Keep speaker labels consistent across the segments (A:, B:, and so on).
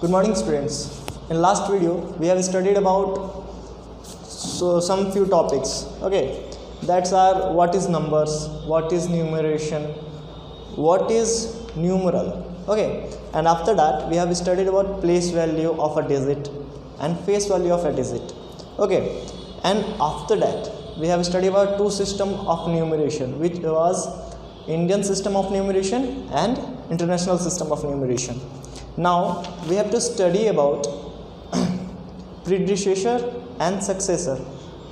A: Good morning students. In last video we have studied about some few topics. Okay, that's are what is numbers, what is numeration, what is numeral. Okay, and after that we have studied about place value of a digit and face value of a digit. Okay, and after that we have studied about two system of numeration, which was Indian system of numeration and international system of numeration. Now we have to study about predecessor and successor.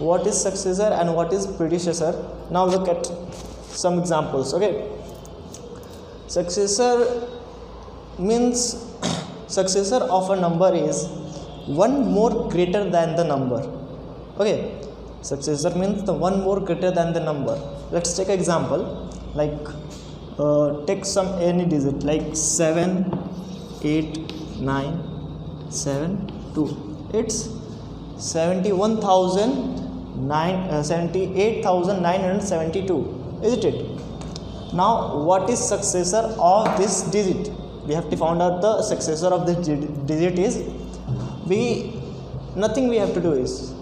A: What is successor and what is predecessor? Now look at some examples. Okay, successor means successor of a number is one more greater than the number. Okay, successor means the one more greater than the number. Let's take an example, like take some any digit like 7 8 9 7 2. It's 78,972, isn't it? Now what is successor of this digit? We have to find out the successor of this digit is nothing we have to do is,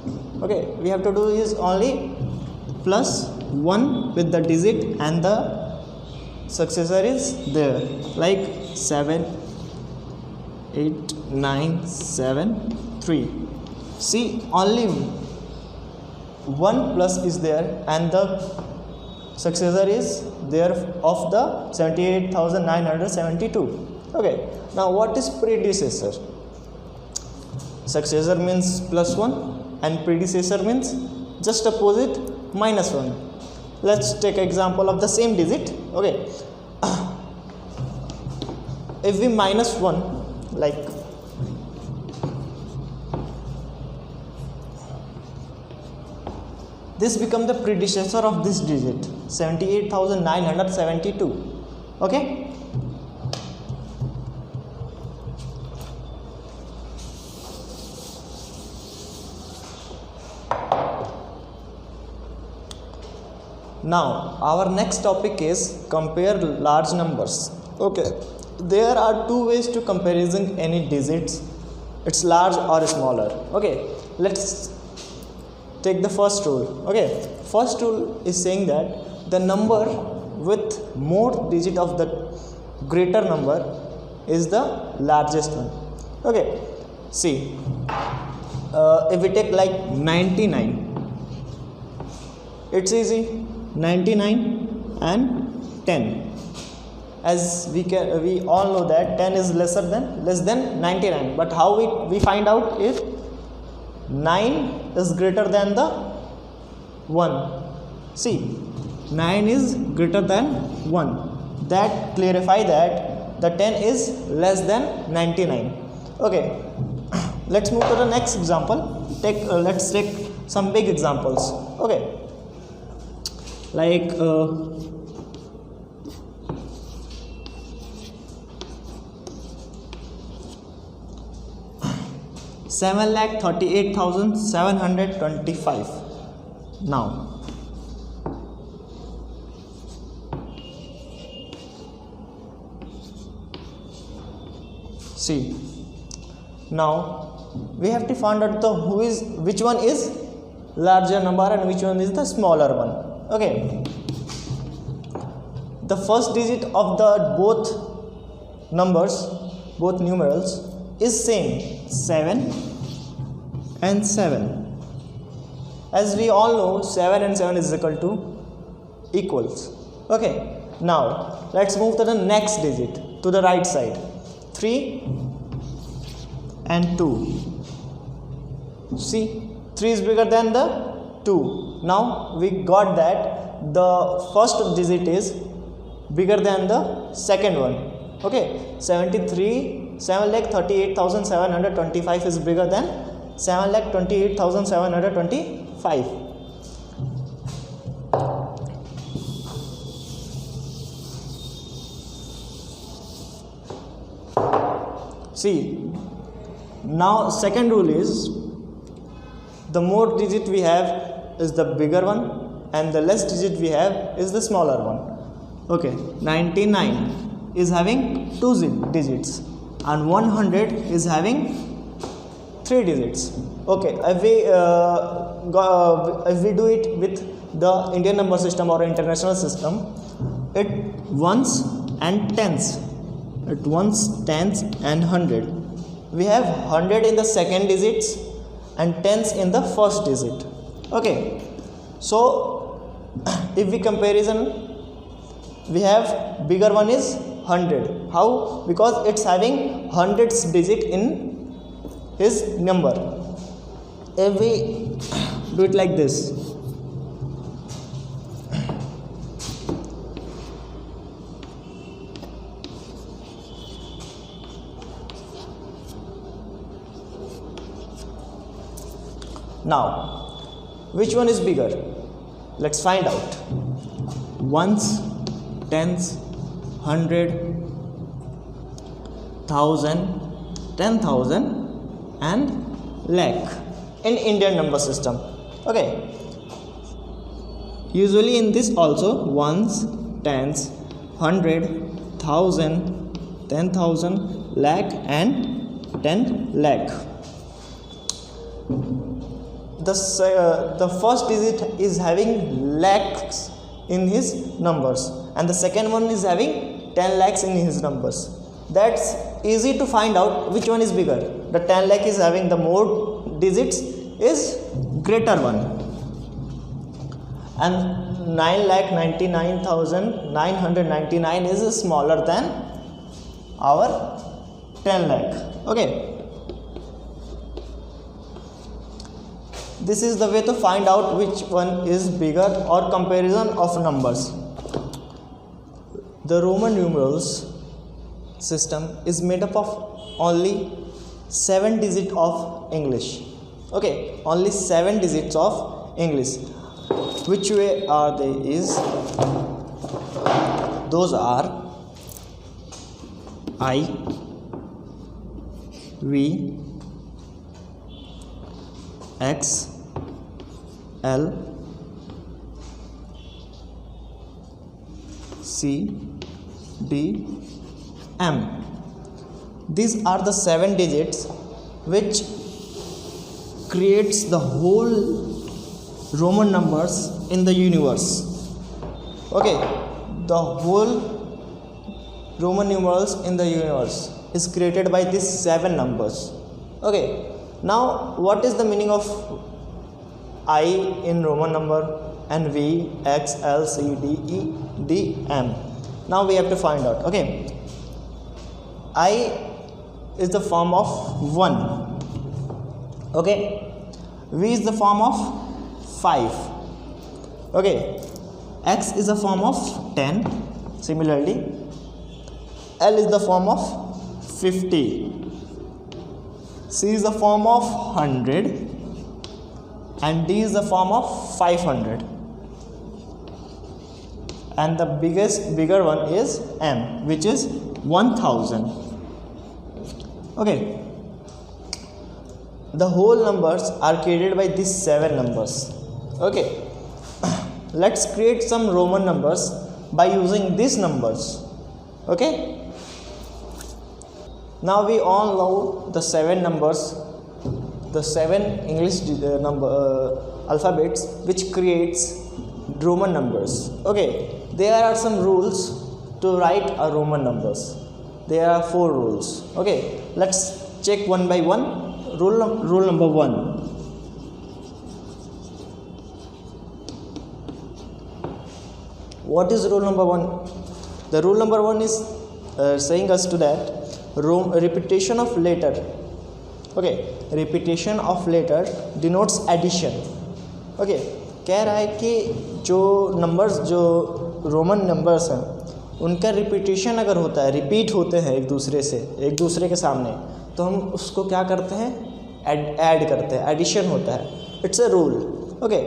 A: okay, we have to do is only plus 1 with the digit and the successor is there, like 7 8 9 7 3. See, only 1 plus is there and the successor is there of the 78,972. Okay, now what is predecessor? Successor means plus 1 and predecessor means just opposite, minus 1. Let's take an example of the same digit. Okay, if we minus 1, like this become the predecessor of this digit, 78,972. okay, now our next topic is compare large numbers. Okay, there are two ways to comparison any digits, it's large or smaller. Okay, let's take the first rule. Okay, first rule is saying that the number with more digit of the greater number is the largest one. Okay, see, if we take like 99, it's easy, 99 and 10. As we all know that 10 is less than 99, but how we find out if 9 is greater than the 1? See, 9 is greater than 1. That clarify that the 10 is less than 99. Okay, let's move to the next example. Let's take some big examples. Okay, like 7,38,725. Now see, now we have to find out which one is larger number and which one is the smaller one. Okay, the first digit of the both numbers, both numerals, is same, 7 and 7. As we all know, 7 and 7 is equal to equals. Okay, now let's move to the next digit to the right side, 3 and 2. See, 3 is bigger than the 2. Now we got that the first digit is bigger than the second one. Okay, 7,38,725 is bigger than 7,28,725. See, now second rule is the more digit we have is the bigger one and the less digit we have is the smaller one. Okay, 99 is having two digits. and 100 is having 3 digits. Okay, if we do it with the Indian number system or international system, it ones and tens, it ones, tens and 100. We have 100 in the second digits and tens in the first digit. Okay, so if we comparison, we have bigger one is 100. How? Because it's having hundreds digit in his number. If we do it like this, now which one is bigger? Let's find out. Ones, tens, 100, 1000, 10,000 and lakh in Indian number system. Okay, usually in this also ones, tens, 100, 1000, 10,000, lakh and 10 lakh. The first digit is having lakhs in his numbers and the second one is having 10 lakhs in his numbers. That's easy to find out which one is bigger. The 10 lakh is having the more digits, is greater one, and 9,99,999 is smaller than our 10 lakh. Okay, this is the way to find out which one is bigger or comparison of numbers. The Roman numerals system is made up of only 7 digits of English. Okay, only 7 digits of English. Which way are they? Is those are I, V, X, L, C, D, M. These are the 7 digits which creates the whole Roman numbers in the universe. Okay, the whole Roman numerals in the universe is created by these 7 numbers. Okay, now what is the meaning of I in Roman number and V, X, L, C, D, E, D, M? Now we have to find out. Okay, I is the form of 1. Okay, V is the form of 5. Okay, X is the form of 10. Similarly, L is the form of 50. C is the form of 100 and D is the form of 500. And the bigger one is M, which is 1000. Okay, the whole numbers are created by these 7 numbers. Okay, let's create some Roman numbers by using these numbers. Okay, now we all know the 7 numbers, the 7 English alphabets which creates Roman numbers. Okay, there are some rules to write a Roman numbers. There are 4 rules. Okay, let's check one by one. Rule number 1. What is rule number 1? The rule number 1 is saying us to that repetition of letter. Okay, repetition of letter denotes addition. Okay, कह रहा है कि जो numbers, जो Roman numbers हैं, उनका repetition अगर होता है, रिपीट होते हैं एक दूसरे के सामने, तो हम उसको क्या करते हैं? ऐड करते हैं, एडिशन होता है. It's a rule. Okay,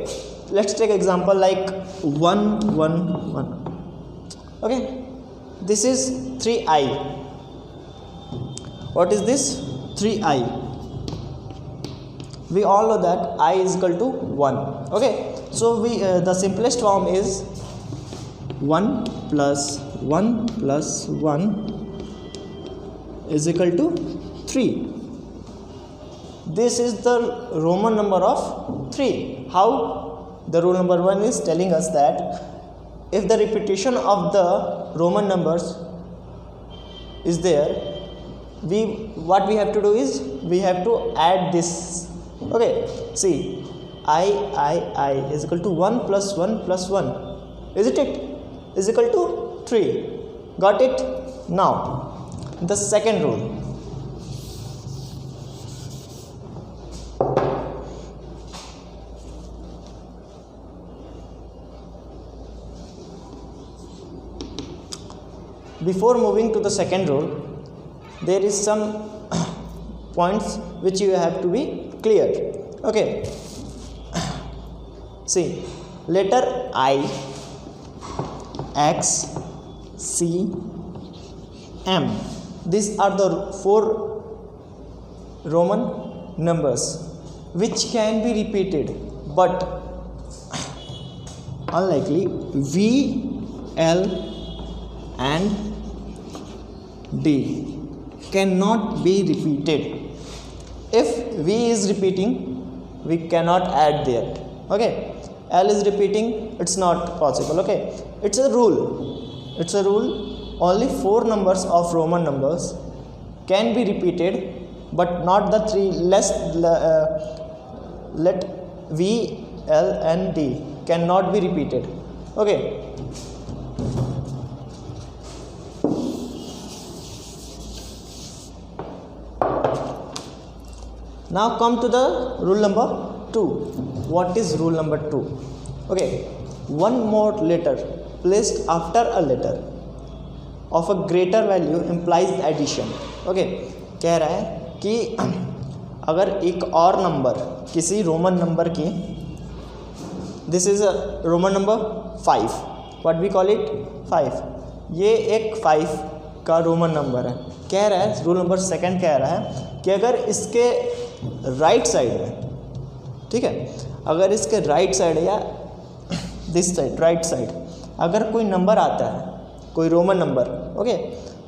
A: let's take example like 1 1 1. Okay, this is 3i. What is this? 3i. We all know that I is equal to 1. Okay, so the simplest form is 1 plus 1 plus 1 is equal to 3. This is the Roman number of 3. How? The rule number 1 is telling us that if the repetition of the Roman numbers is there, what we have to do is we have to add this. Okay, see, I is equal to 1 plus 1 plus 1, isn't it? Is equal to 3. Got it? Now the second rule. Before moving to the second rule, there is some points which you have to be clear. Okay, see, letter I, X, C, M, these are the 4 Roman numbers which can be repeated, but unlikely V, L and D cannot be repeated. If V is repeating, we cannot add there. Okay, L is repeating, it's not possible. Okay, it's a rule. It's a rule. Only 4 numbers of Roman numbers can be repeated, but not the 3. Let V, L and D cannot be repeated. Okay. Now come to the rule number 2. What is rule number 2? Okay, one more letter placed after a letter of a greater value implies addition. Okay, कह रहा है कि अगर एक और नंबर किसी Roman number की, this is a Roman number 5, what we call it 5, ये एक 5 का रोमन नंबर है. कह रहा है रूल नंबर 2 कह रहा है कि अगर इसके राइट साइड में, ठीक है, अगर इसके राइट साइड या दिस साइड राइट साइड अगर कोई नंबर आता है, कोई रोमन नंबर, ओके,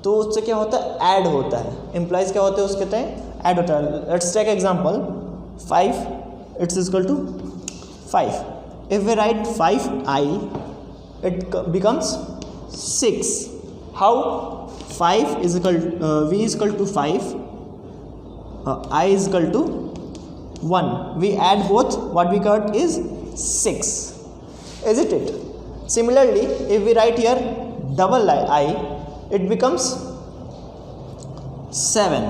A: तो उससे क्या होता है, ऐड होता है. इम्प्लाइज क्या होते हैं उसके तय ऐड होता है. Let's take example 5, it's equal to 5. If we write 5i, it becomes 6. How? 5 is equal v is equal to 5, I is equal to 1. We add both, what we got is 6. Isn't it? Similarly, if we write here double I, it becomes 7.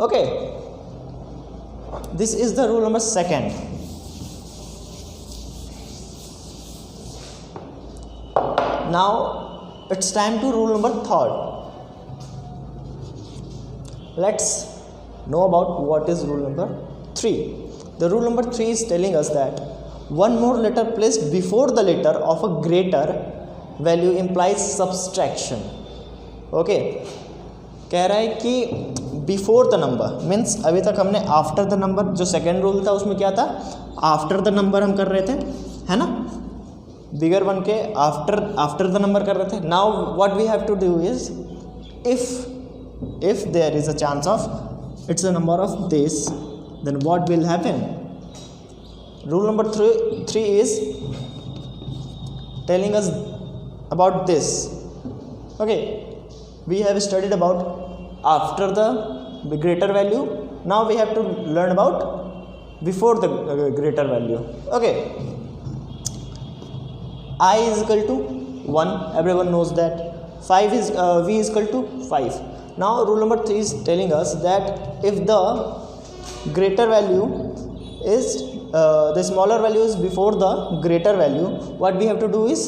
A: Okay. This is the rule number 2. Now it's time to rule number 3. Let's know about what is rule number 3. The rule number 3 is telling us that one more letter placed before the letter of a greater value implies subtraction. Okay, कह रहा है कि before the number means अभी तक हमने after the number, जो second rule था उसमें क्या था, आफ्टर द नंबर हम कर रहे थे, है ना, बिगर वन के आफ्टर द नंबर कर रहे थे. Now what we have to do is, if there is a chance of it's a number of this, then what will happen? Rule number 3 is telling us about this. Okay, we have studied about after the greater value. Now we have to learn about before the greater value. Okay, I is equal to 1, everyone knows that. 5 is v is equal to 5. Now rule number 3 is telling us that if the greater value is the smaller value is before the greater value, what we have to do is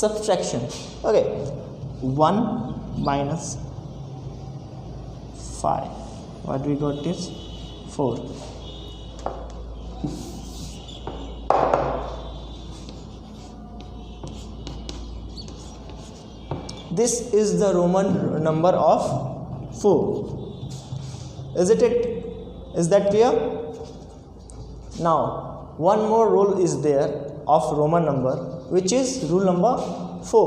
A: subtraction. Okay, 1 minus 5, what we got is 4. This is the Roman number of 4. Isn't it? Is that clear? Now one more rule is there of Roman number, which is rule number 4.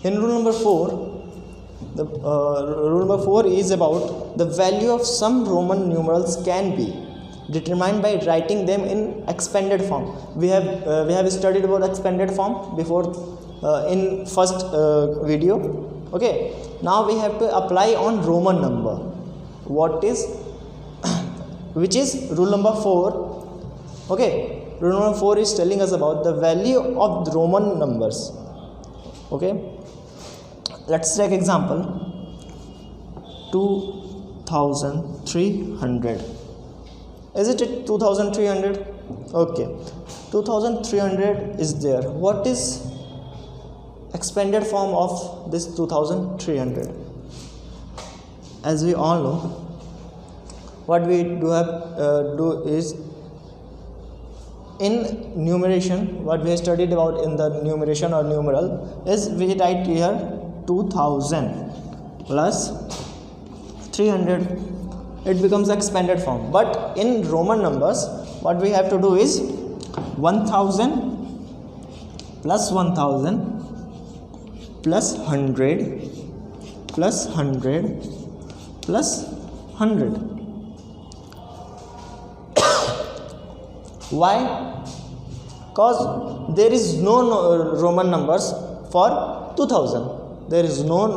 A: In rule number 4, the rule number 4 is about the value of some Roman numerals can be determined by writing them in expanded form. We have studied about expanded form before in first video. Okay, now we have to apply on Roman number. What is which is rule number 4. Okay, rule number 4 is telling us about the value of the Roman numbers. Okay, let's take example 2300. Is it 2300? Okay, 2300 is there. What is expanded form of this 2300? As we all know, what we do is in numeration, what we have studied about in the numeration or numeral is we write here 2000 plus 300. It becomes expanded form. But in Roman numbers, what we have to do is 1000 plus 1000 plus 100 plus 100 plus 100. Why? Because there is no Roman numbers for 2000. There is no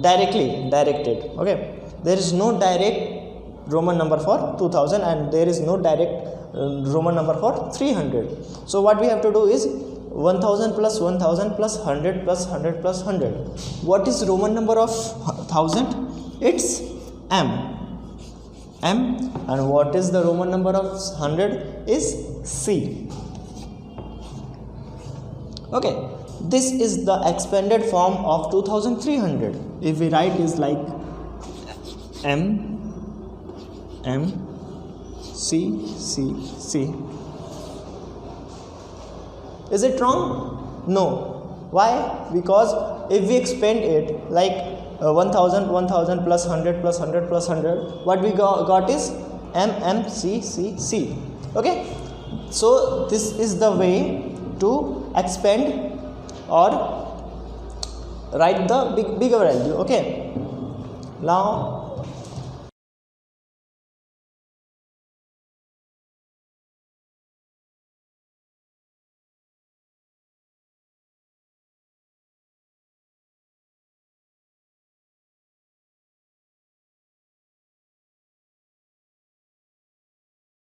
A: directed. Okay, there is no direct Roman number for 2000, and there is no direct Roman number for 300. So what we have to do is 1000 plus 1000 plus 100 plus 100 plus 100. What is Roman number of 1000? It's M. And what is the Roman number of 100? Is C. Okay, this is the expanded form of 2300. If we write is like M C. Is it wrong? No. Why? Because if we expand it like 1000 plus 100 plus 100 plus 100, what we got is C. Okay, so this is the way to expand or write the bigger value. Okay, now